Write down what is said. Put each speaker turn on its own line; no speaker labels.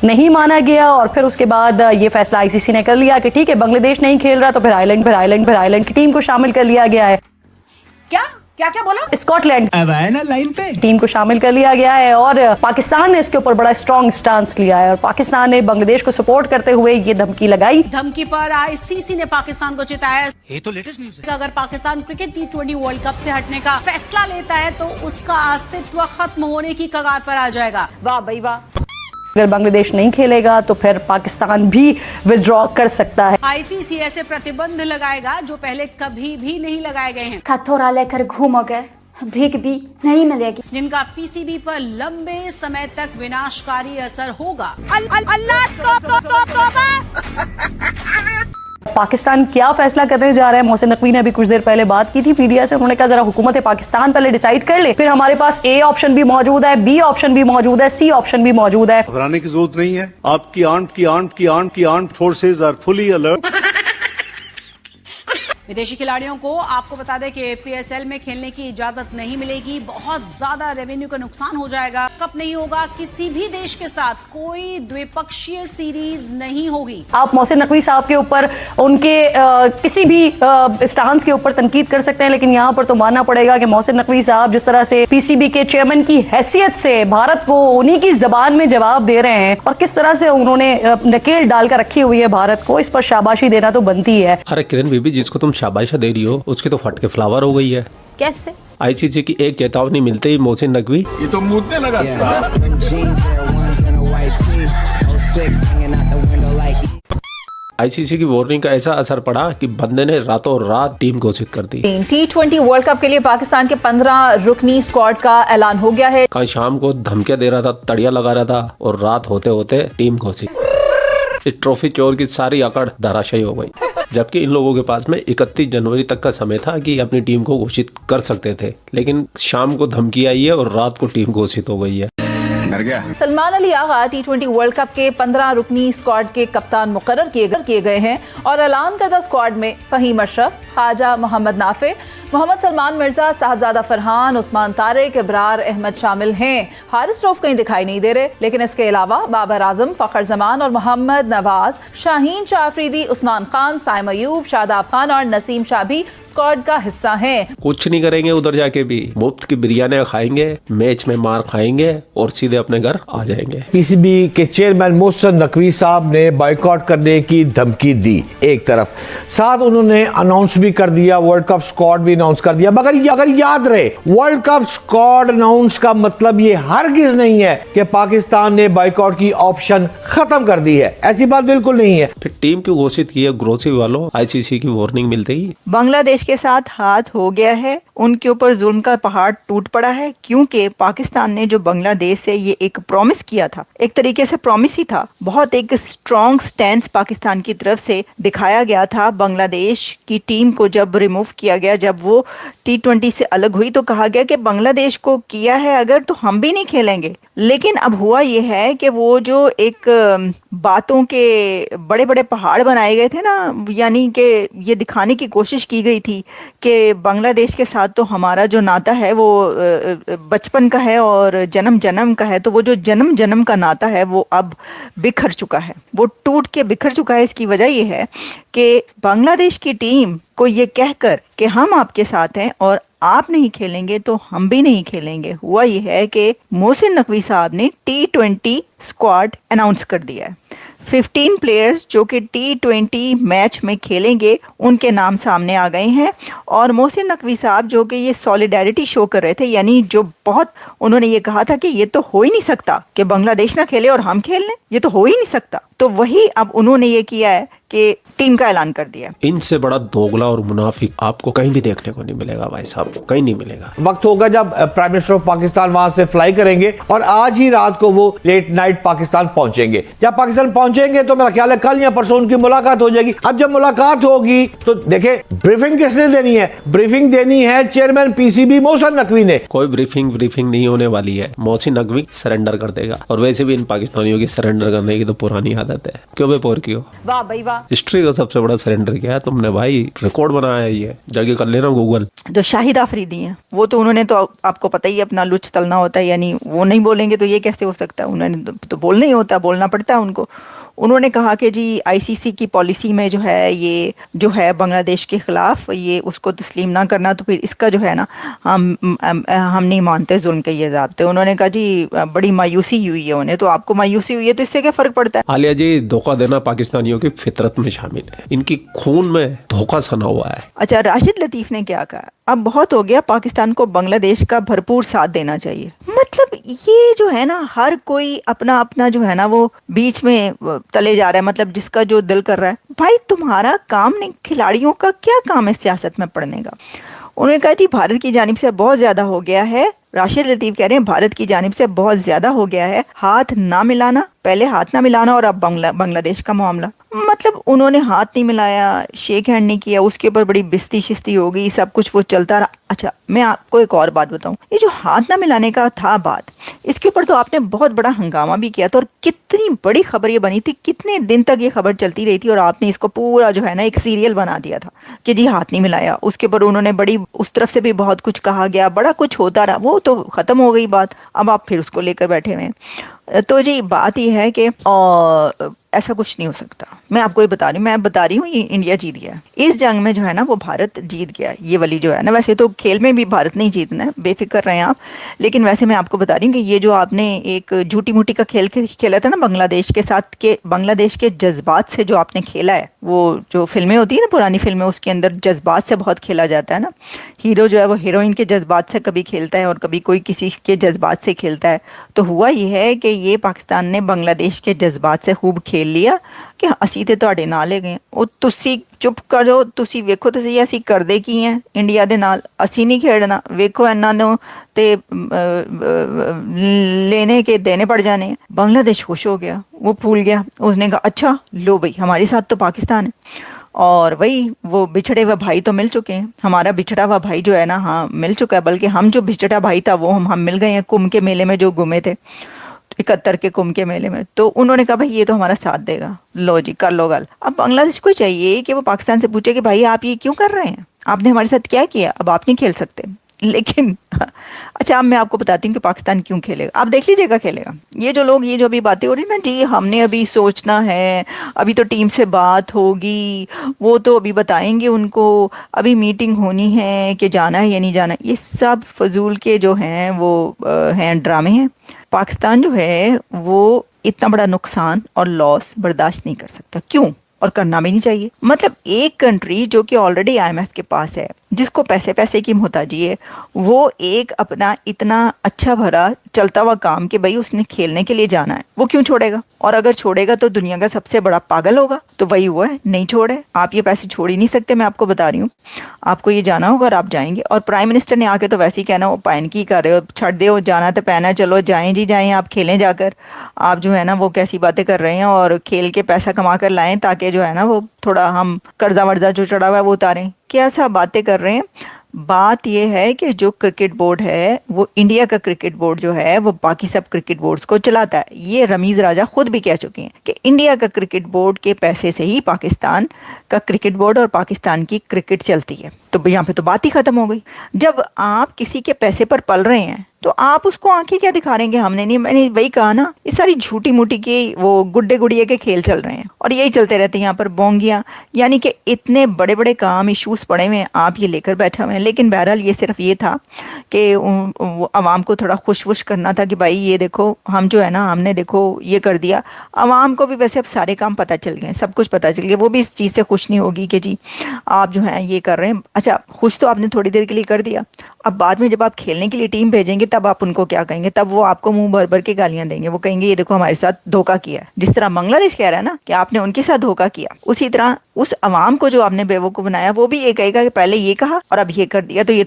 नहीं माना गया और फिर उसके बाद ये फैसला आईसीसी ने कर लिया कि ठीक है, बांग्लादेश नहीं खेल रहा तो फिर आयरलैंड की टीम को शामिल कर लिया गया है।
क्या बोला?
स्कॉटलैंड
अब आए ना लाइन पे।
टीम को शामिल कर लिया गया है और पाकिस्तान ने इसके ऊपर बड़ा स्ट्रॉन्ग स्टांस लिया है और पाकिस्तान ने बांग्लादेश को सपोर्ट करते हुए ये धमकी लगाई।
धमकी पर आईसीसी ने पाकिस्तान को चिताया।
ये तो लेटेस्ट न्यूज़ है।
अगर Pakistan cricket T20 world cup से हटने का फैसला लेता है तो उसका अस्तित्व खत्म होने की कगार पर आ जाएगा। वाह भाई वाह।
अगर बांग्लादेश नहीं खेलेगा तो फिर पाकिस्तान भी विथड्रॉ कर सकता है।
आईसीसी ऐसे प्रतिबंध लगाएगा जो पहले कभी भी नहीं लगाए गए हैं।
हथौड़ा लेकर घूमोगे, भीख भी नहीं मिलेगी।
जिनका पीसीबी पर लंबे समय तक विनाशकारी असर होगा। अल्लाह
पाकिस्तान क्या फैसला करने जा रहा है? मोहसिन नकवी ने अभी कुछ देर पहले बात की थी मीडिया से। उन्होंने कहा जरा हुकूमत पाकिस्तान पहले डिसाइड कर ले, फिर हमारे पास ए ऑप्शन भी मौजूद है, बी ऑप्शन भी मौजूद है, सी ऑप्शन भी मौजूद है।
घबराने की जरूरत नहीं है। आपकी armed forces are fully alert.
विदेशी खिलाड़ियों को आपको बता दें कि पीएसएल में खेलने की इजाजत नहीं मिलेगी। बहुत ज्यादा रेवेन्यू का नुकसान हो जाएगा। कप नहीं होगा, किसी भी देश के साथ कोई द्विपक्षीय सीरीज नहीं होगी।
आप मोहसिन नकवी साहब के ऊपर उनके किसी भी स्टांस के ऊपर तनकीद कर सकते हैं, लेकिन यहाँ पर तो मानना पड़ेगा कि मोहसिन नकवी साहब जिस तरह से पीसीबी के चेयरमैन की हैसियत से भारत को उन्हीं की जबान में जवाब दे रहे हैं और किस तरह से उन्होंने नकेल डालकर रखी हुई है भारत को, इस पर शाबाशी देना तो बनती है।
अरे किरण बीबी, जिसको तुम शाबाशी दे रही हो उसकी तो फट के फ्लावर हो गई है।
कैसे?
आईसीसी की एक चेतावनी मिलते ही मोहसिन नकवी
ये तो मुद्दे लगा।
आईसीसी की वार्निंग का ऐसा असर पड़ा कि बंदे ने रातों रात टीम घोषित कर दी।
T20 वर्ल्ड कप के लिए पाकिस्तान के 15 रुकनी स्क्वाड का ऐलान हो गया है।
कल शाम को धमकियां दे रहा था, तड़िया लगा रहा था और रात होते होते टीम घोषित। इस ट्रॉफी चोर की सारी अकड़ धराशायी हो गई, जबकि इन लोगों के पास में 31 जनवरी तक का समय था कि अपनी टीम को घोषित कर सकते थे, लेकिन शाम को धमकी आई है और रात को टीम घोषित हो गई है।
Salman Ali Agha T20 world cup के 15 रुकनी स्क्वाड के कप्तान मुकर्रर किए गए हैं और ऐलान करदा स्क्वाड में फहीम अशरफ, ख्वाजा मोहम्मद नाफे, मोहम्मद सलमान मिर्जा, साहबजादा फरहान, उस्मान तारिक, इब्रार अहमद शामिल हैं। हारिस रऊफ कहीं दिखाई नहीं दे रहे, लेकिन इसके अलावा बाबर आजम, फखर जमान और मोहम्मद नवाज, शाहीन शाह अफरीदी, उस्मान खान, साइम अयूब, शादाब खान और नसीम शाह भी स्क्वाड का हिस्सा हैं।
कुछ नहीं करेंगे, उधर जाके भी मुफ्त की बिरयानी खाएंगे, मैच में मार खाएंगे और सीधे अपने घर आ जाएंगे।
पीसीबी के चेयरमैन मोहसिन नकवी साहब ने बॉयकॉट करने की धमकी दी एक तरफ, साथ उन्होंने अनाउंस भी कर दिया, वर्ल्ड कप स्क्वाड भी अनाउंस कर दिया। मगर अगर याद रहे, वर्ल्ड कप स्क्वाड अनाउंस का मतलब ये हरगिज नहीं है कि पाकिस्तान ने बॉयकॉट की ऑप्शन खत्म कर दी है, ऐसी बात बिल्कुल नहीं है।
फिर टीम क्यों घोषित की है ग्रोसी वालों? आईसीसी की वार्निंग मिलते ही
बांग्लादेश के साथ हाथ हो गया है, उनके ऊपर जुल्म का पहाड़ टूट पड़ा है, क्योंकि पाकिस्तान ने जो बांग्लादेश से ये एक प्रॉमिस किया था, एक तरीके से प्रॉमिस ही था, बहुत एक स्ट्रॉन्ग स्टैंड पाकिस्तान की तरफ से दिखाया गया था। बांग्लादेश की टीम को जब रिमूव किया गया, जब वो T20 से अलग हुई, तो कहा गया कि बांग्लादेश को किया है अगर तो हम भी नहीं खेलेंगे। लेकिन अब हुआ ये है कि वो जो एक बातों के बड़े बड़े पहाड़ बनाए गए थे ना, यानी कि ये दिखाने की कोशिश की गई थी कि बांग्लादेश के साथ तो हमारा जो नाता है वो बचपन का है और जन्म जन्म का है, तो वो जो जन्म जन्म का नाता है वो अब बिखर चुका है, वो टूट के बिखर चुका है। इसकी वजह ये है कि बांग्लादेश की टीम को ये कहकर कि हम आपके साथ हैं और आप नहीं खेलेंगे तो हम भी नहीं खेलेंगे, हुआ ये है कि मोहसिन नकवी साहब ने T20 स्क्वाड अनाउंस कर दिया है। 15 प्लेयर्स जो कि T20 मैच में खेलेंगे उनके नाम सामने आ गए हैं और मोहसिन नकवी साहब जो कि ये सॉलिडारिटी शो कर रहे थे, यानी जो बहुत उन्होंने ये कहा था कि ये तो हो ही नहीं सकता कि बांग्लादेश ना खेले और हम खेल लें, ये तो हो ही नहीं सकता, तो वही अब उन्होंने ये किया है कि टीम का ऐलान कर दिया।
इनसे बड़ा दोगला और मुनाफिक आपको कहीं भी देखने को नहीं मिलेगा भाई साहब, कहीं नहीं मिलेगा।
वक्त होगा जब प्राइम मिनिस्टर ऑफ पाकिस्तान वहां से फ्लाई करेंगे और आज ही रात को वो लेट नाइट पाकिस्तान पहुंचेंगे। जब पाकिस्तान पहुंचेंगे तो मेरा ख्याल है कल या परसों उनकी मुलाकात हो जाएगी। अब जब मुलाकात होगी तो देखे ब्रीफिंग किसने देनी है? ब्रीफिंग देनी है चेयरमैन पीसीबी मोहसिन नकवी ने।
कोई ब्रीफिंग नहीं होने वाली है, मोहसिन नकवी सरेंडर कर देगा और वैसे भी इन पाकिस्तानियों की सरेंडर करने की तो पुरानी आदत है। क्यों बे पोर क्यों?
वाह भाई वाह।
हिस्ट्री का सबसे बड़ा सरेंडर किया है तुमने भाई, रिकॉर्ड बनाया है ये, जाके कर लेना गूगल।
जो शाहिद आफरीदी हैं वो तो उन्होंने तो आपको पता ही है अपना लुच तलना होता है, यानी वो नहीं बोलेंगे तो ये कैसे हो सकता है, उन्होंने तो बोलना ही होता है, बोलना पड़ता है उनको। उन्होंने कहा कि जी आईसीसी की पॉलिसी में जो है ये जो है बांग्लादेश के खिलाफ ये उसको तस्लीम ना करना, तो फिर इसका जो है ना हम नहीं मानते जुल्म के ये ज़ाब्ते। उन्होंने कहा जी बड़ी मायूसी हुई है उन्हें, तो आपको मायूसी हुई है तो इससे क्या फ़र्क पड़ता है।
आलिया जी, धोखा देना पाकिस्तानियों की फितरत में शामिल है, इनकी खून में धोखा सना हुआ है।
अच्छा, राशिद लतीफ़ ने क्या कहा, अब बहुत हो गया, पाकिस्तान को बांग्लादेश का भरपूर साथ देना चाहिए। मतलब ये जो है ना हर कोई अपना अपना जो है ना वो बीच में तले जा रहा है, मतलब जिसका जो दिल कर रहा है। भाई तुम्हारा काम नहीं, खिलाड़ियों का क्या काम है सियासत में पढ़ने का। उन्होंने कहा जी भारत की जानिब से बहुत ज्यादा हो गया है, राशिद लतीफ कह रहे हैं भारत की जानिब से बहुत ज्यादा हो गया है, हाथ ना मिलाना, पहले हाथ ना मिलाना और अब बांग्लादेश का मामला। मतलब उन्होंने हाथ नहीं मिलाया, शेक हैंड नहीं किया, उसके ऊपर बड़ी बिस्ती शिस्ती हो गई, सब कुछ वो चलता रहा। अच्छा मैं आपको एक और बात बताऊं, ये जो हाथ ना मिलाने का था बात, इसके ऊपर तो आपने बहुत बड़ा हंगामा भी किया था और कितनी बड़ी खबर ये बनी थी, कितने दिन तक ये खबर चलती रही थी और आपने इसको पूरा जो है ना एक सीरियल बना दिया था कि जी हाथ नहीं मिलाया। उसके ऊपर उन्होंने बड़ी उस तरफ से भी बहुत कुछ कहा गया, बड़ा कुछ होता रहा, वो तो खत्म हो गई बात, अब आप फिर उसको लेकर बैठे हुए हैं। तो जी बात यह है कि ऐसा कुछ नहीं हो सकता। मैं आपको ये बता रही हूँ ये इंडिया जीत गया इस जंग में, जो है ना वो भारत जीत गया, ये वाली जो है ना। वैसे तो खेल में भी भारत नहीं जीतना है, बेफिक्र रहे आप, लेकिन वैसे मैं आपको बता रही हूँ कि ये जो आपने एक झूठी मूठी का खेल खेला था ना बांग्लादेश के साथ, के बांग्लादेश के जज्बात से जो आपने खेला है, वो जो फिल्में होती है ना पुरानी फिल्में, उसके अंदर जज्बात से बहुत खेला जाता है ना। हीरो जो है वो हीरोइन के जज्बात से कभी खेलता है और कभी कोई किसी के जज्बात से खेलता है। तो हुआ ये है कि ये पाकिस्तान ने बांग्लादेश के जज्बात से खूब खेल लिया कि ਅਸੀਂ ਤੇ ਤੁਹਾਡੇ ਨਾਲ ਲੈ ਗਏ, ਉਹ ਤੁਸੀਂ ਚੁੱਪ ਕਰੋ, ਤੁਸੀਂ ਵੇਖੋ ਤੁਸੀਂ ਅਸੀਂ ਕਰਦੇ ਕੀ ਹੈ ਇੰਡੀਆ ਦੇ ਨਾਲ, ਅਸੀਂ ਨਹੀਂ ਖੇਡਣਾ, ਵੇਖੋ ਇਹਨਾਂ ਨੂੰ ਤੇ लेने के देने पड़ जाने। बांग्लादेश खुश हो गया, वो भूल गया, उसने कहा अच्छा लो भाई हमारे साथ तो पाकिस्तान है, और वही वो बिछड़े हुए भाई तो मिल चुके हैं, हमारा बिछड़ा हुआ भाई जो है ना हाँ मिल चुका है, बल्कि हम जो बिछड़ा भाई था वो हम मिल गए हैं कुंभ के मेले में जो गुमे थे 71 के कुंभ के मेले में। तो उन्होंने कहा भाई ये तो हमारा साथ देगा, लो जी कर लो गल। अब बांग्लादेश को चाहिए कि वो पाकिस्तान से पूछे कि भाई आप ये क्यों कर रहे हैं, आपने हमारे साथ क्या किया, अब आप नहीं खेल सकते। लेकिन अच्छा अब मैं आपको बताती हूँ कि पाकिस्तान क्यों खेलेगा, आप देख लीजिएगा खेलेगा। ये जो लोग ये जो अभी बातें हो रही ना जी हमने अभी सोचना है, अभी तो टीम से बात होगी, वो तो अभी बताएंगे उनको, अभी मीटिंग होनी है कि जाना है या नहीं जाना, ये सब फजूल के जो हैं वो हैं ड्रामे हैं। पाकिस्तान जो है वो इतना बड़ा नुकसान और लॉस बर्दाश्त नहीं कर सकता, क्यों, और करना भी नहीं चाहिए। मतलब एक कंट्री जो कि ऑलरेडी आईएमएफ के पास है, जिसको पैसे की मोहताजी है, वो एक अपना इतना अच्छा भरा चलता हुआ काम कि भाई उसने खेलने के लिए जाना है, वो क्यों छोड़ेगा, और अगर छोड़ेगा तो दुनिया का सबसे बड़ा पागल होगा। तो वही हुआ है, नहीं छोड़े, आप ये पैसे छोड़ ही नहीं सकते, मैं आपको बता रही हूँ, आपको ये जाना होगा और आप जाएंगे। और प्राइम मिनिस्टर ने आके तो वैसे ही कहना वो पैन की कर रहे हो, छड़ दो, जाना तो पैना, चलो जाएं जी जाएं, आप खेलें जाकर, आप जो है ना वो कैसी बातें कर रहे हैं, और खेल के पैसा कमा कर लाएं ताकि जो है ना वो थोड़ा हम कर्जा वर्जा जो चढ़ा हुआ है वो उतारें, क्या सा बातें कर रहे हैं। बात यह है कि जो क्रिकेट बोर्ड है वो इंडिया का क्रिकेट बोर्ड जो है वो बाकी सब क्रिकेट बोर्ड्स को चलाता है। ये रमीज राजा खुद भी कह चुके हैं कि इंडिया का क्रिकेट बोर्ड के पैसे से ही पाकिस्तान का क्रिकेट बोर्ड और पाकिस्तान की क्रिकेट चलती है। तो यहाँ पे तो बात ही खत्म हो गई। जब आप किसी के पैसे पर पल रहे हैं तो आप उसको आंखें क्या दिखा रहे हैं, हमने नहीं, मैंने वही कहा ना, ये सारी झूठी मूठी के वो गुड्डे गुड़िया के खेल चल रहे हैं और यही चलते रहते हैं यहाँ पर बोंगियां, यानी कि इतने बड़े बड़े काम इश्यूज पड़े हुए हैं, आप ये लेकर बैठे हुए हैं। लेकिन बहरहाल ये सिर्फ ये था कि अवाम को थोड़ा खुश करना था कि भाई ये देखो हम जो है ना हमने देखो ये कर दिया। अवाम को भी वैसे अब सारे काम पता चल गए, सब कुछ पता चल गया, वो भी इस चीज़ से खुश नहीं होगी कि जी आप जो है ये कर रहे हैं। अच्छा खुश तो आपने थोड़ी देर के लिए कर दिया, अब बाद में जब आप खेलने के लिए टीम भेजेंगे तब आप उनको क्या कहेंगे, तब वो आपको मुंह भर भर के गालियां देंगे, वो कहेंगे ये देखो हमारे साथ धोखा किया है। जिस तरह बांग्लादेश कह रहा है ना कि आपने उनके साथ धोखा किया, उसी तरह उस अवाम को जो आपने बेवकूफ बनाया वो भी ये कहेगा कि पहले ये कहा और अब ये कर दिया, तो ये